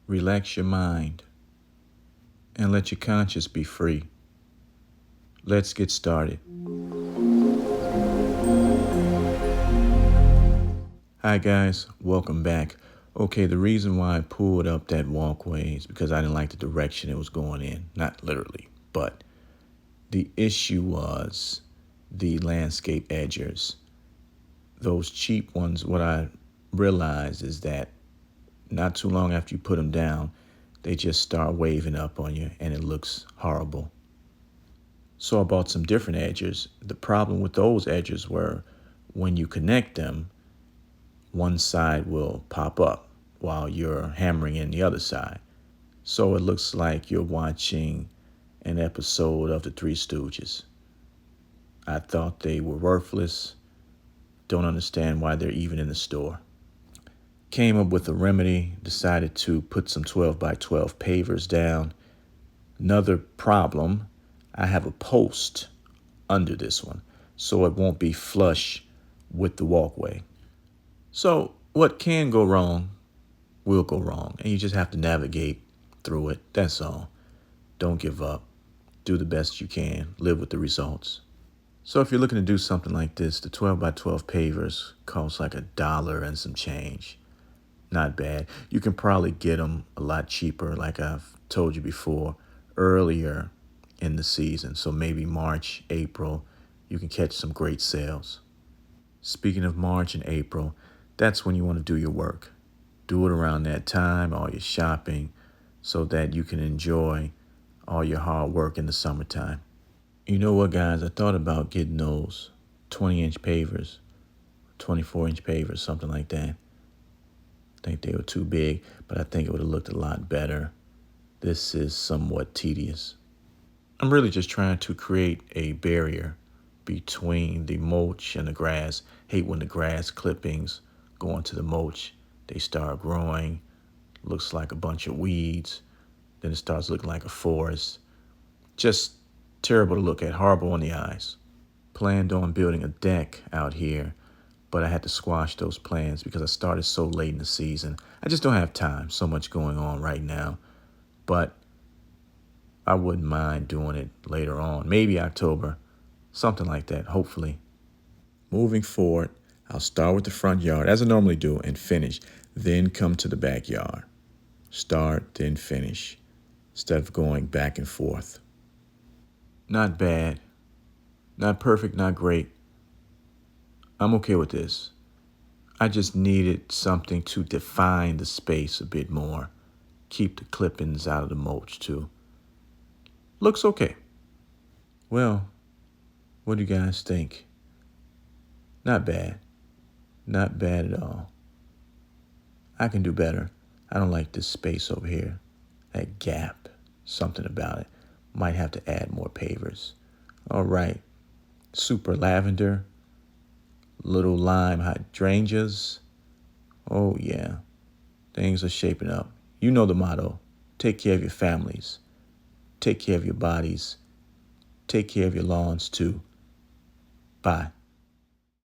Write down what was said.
Relax your mind and let your conscience be free. Let's get started. Hi guys, welcome back. Okay, the reason why I pulled up that walkway is because I didn't like the direction it was going in. Not literally, but the issue was the landscape edgers. Those cheap ones, what I realized is that not too long after you put them down, they just start waving up on you and it looks horrible. So I bought some different edgers. The problem with those edgers were when you connect them, one side will pop up while you're hammering in the other side. So it looks like you're watching an episode of The Three Stooges. I thought they were worthless. Don't understand why they're even in the store. Came up with a remedy, decided to put some 12 by 12 pavers down. Another problem, I have a post under this one, so it won't be flush with the walkway. So what can go wrong will go wrong, and you just have to navigate through it. That's all. Don't give up. Do the best you can. Live with the results. So if you're looking to do something like this, the 12 by 12 pavers cost like $1 and some change. Not bad. You can probably get them a lot cheaper, like I've told you before, earlier in the season. So maybe March, April, you can catch some great sales. Speaking of March and April, that's when you want to do your work. Do it around that time, all your shopping, so that you can enjoy all your hard work in the summertime. You know what, guys? I thought about getting those 20-inch pavers, 24-inch pavers, something like that. I think they were too big, but I think it would have looked a lot better. This is somewhat tedious. I'm really just trying to create a barrier between the mulch and the grass. Hate when the grass clippings go into the mulch. They start growing. Looks like a bunch of weeds. Then it starts looking like a forest. Just terrible to look at, horrible on the eyes. Planned on building a deck out here, but I had to squash those plans because I started so late in the season. I just don't have time, so much going on right now. But I wouldn't mind doing it later on, maybe October, something like that, hopefully. Moving forward, I'll start with the front yard, as I normally do, and finish, then come to the backyard. Start, then finish, instead of going back and forth. Not bad. Not perfect, not great. I'm okay with this. I just needed something to define the space a bit more. Keep the clippings out of the mulch, too. Looks okay. Well, what do you guys think? Not bad. Not bad at all. I can do better. I don't like this space over here. That gap. Something about it. Might have to add more pavers. All right. Super lavender. Little lime hydrangeas. Oh, yeah. Things are shaping up. You know the motto. Take care of your families. Take care of your bodies. Take care of your lawns, too. Bye.